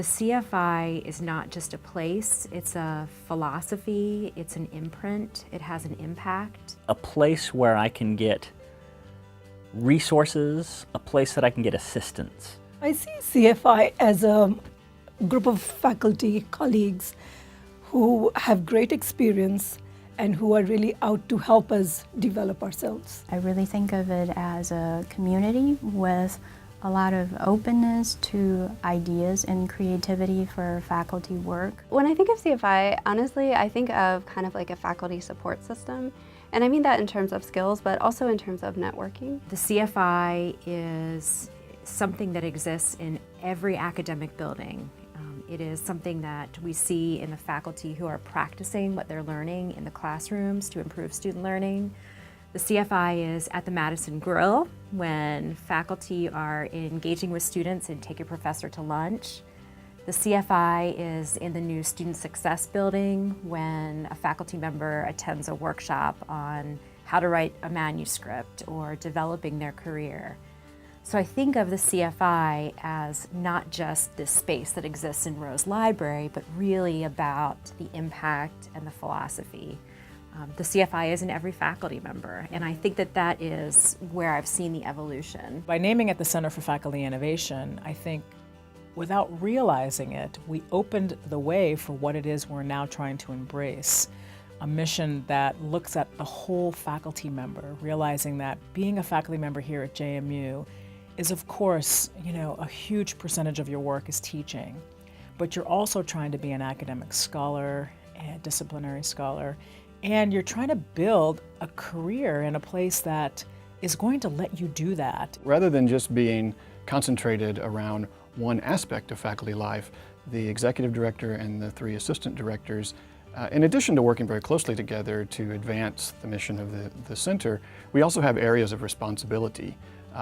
The CFI is not just a place, it's a philosophy, it's an imprint, it has an impact. A place where I can get resources, a place that I can get assistance. I see CFI as a group of faculty colleagues who have great experience and who are really out to help us develop ourselves. I really think of it as a community with a lot of openness to ideas and creativity for faculty work. When I think of CFI, honestly, I think of kind of like a faculty support system. And I mean that in terms of skills, but also in terms of networking. The CFI is something that exists in every academic building. It is something that we see in the faculty who are practicing what they're learning in the classrooms to improve student learning. The CFI is at the Madison Grill when faculty are engaging with students and take a professor to lunch. The CFI is in the new Student Success Building when a faculty member attends a workshop on how to write a manuscript or developing their career. So I think of the CFI as not just this space that exists in Rose Library, but really about the impact and the philosophy. The CFI is in every faculty member, and I think that that is where I've seen the evolution. By naming it the Center for Faculty Innovation, I think without realizing it, we opened the way for what it is we're now trying to embrace. A mission that looks at the whole faculty member, realizing that being a faculty member here at JMU is, of course, a huge percentage of your work is teaching, but you're also trying to be an academic scholar, a disciplinary scholar, and you're trying to build a career in a place that is going to let you do that. Rather than just being concentrated around one aspect of faculty life, the executive director and the 3 assistant directors, in addition to working very closely together to advance the mission of the center, we also have areas of responsibility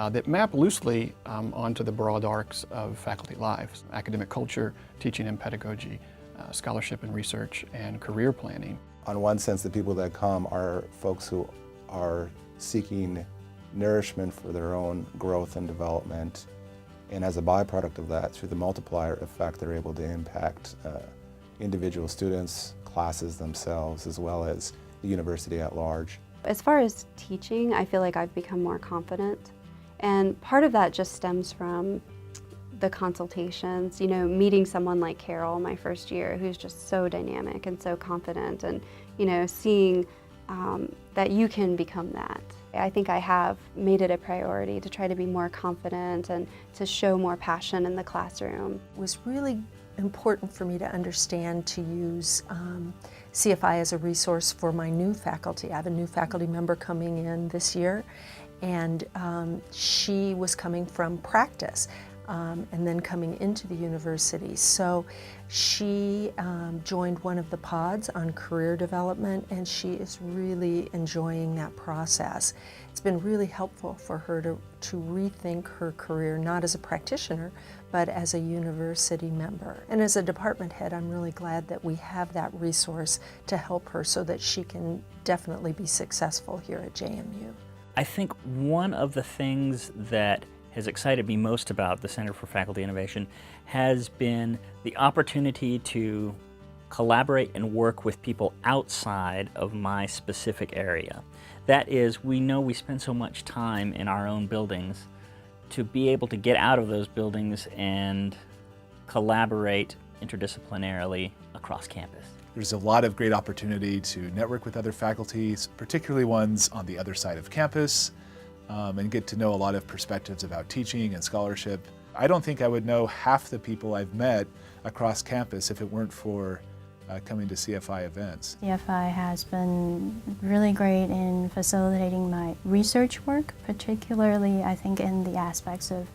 that map loosely onto the broad arcs of faculty lives: academic culture, teaching and pedagogy, scholarship and research, and career planning. On one sense, the people that come are folks who are seeking nourishment for their own growth and development, and as a byproduct of that, through the multiplier effect, they're able to impact individual students, classes themselves, as well as the university at large. As far as teaching, I feel like I've become more confident. And part of that just stems from the consultations, meeting someone like Carol my first year who's just so dynamic and so confident, and seeing that you can become that. I think I have made it a priority to try to be more confident and to show more passion in the classroom. It was really important for me to understand to use CFI as a resource for my new faculty. I have a new faculty member coming in this year, and she was coming from practice and then coming into the university. So she joined one of the pods on career development, and she is really enjoying that process. It's been really helpful for her to rethink her career, not as a practitioner, but as a university member. And as a department head, I'm really glad that we have that resource to help her so that she can definitely be successful here at JMU. I think one of the things that has excited me most about the Center for Faculty Innovation has been the opportunity to collaborate and work with people outside of my specific area. That is, we know we spend so much time in our own buildings. To be able to get out of those buildings and collaborate interdisciplinarily across campus. There's a lot of great opportunity to network with other faculties, particularly ones on the other side of campus, and get to know a lot of perspectives about teaching and scholarship. I don't think I would know half the people I've met across campus if it weren't for coming to CFI events. CFI has been really great in facilitating my research work, particularly I think in the aspects of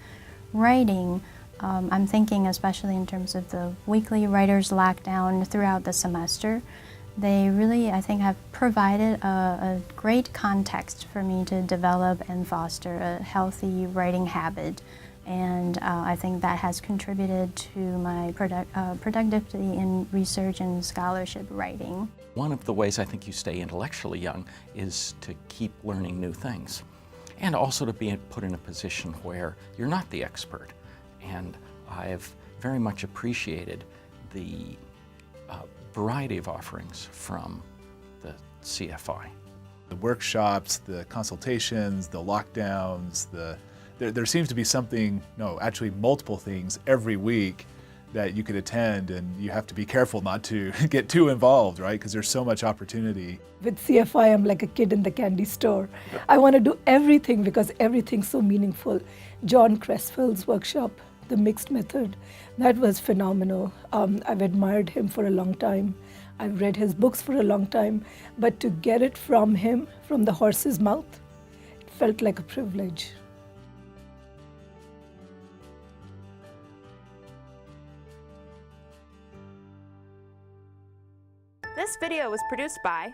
writing. I'm thinking especially in terms of the weekly writer's lockdown throughout the semester. They really, I think, have provided a great context for me to develop and foster a healthy writing habit. And I think that has contributed to my productivity in research and scholarship writing. One of the ways I think you stay intellectually young is to keep learning new things, and also to be put in a position where you're not the expert. And I've very much appreciated the variety of offerings from the CFI. The workshops, the consultations, the lockdowns, there seems to be something, no, actually multiple things every week that you could attend, and you have to be careful not to get too involved, right? Because there's so much opportunity. With CFI, I'm like a kid in the candy store. I want to do everything because everything's so meaningful. John Creswell's workshop, the mixed method, that was phenomenal. I've admired him for a long time. I've read his books for a long time, but to get it from him, from the horse's mouth, it felt like a privilege. This video was produced by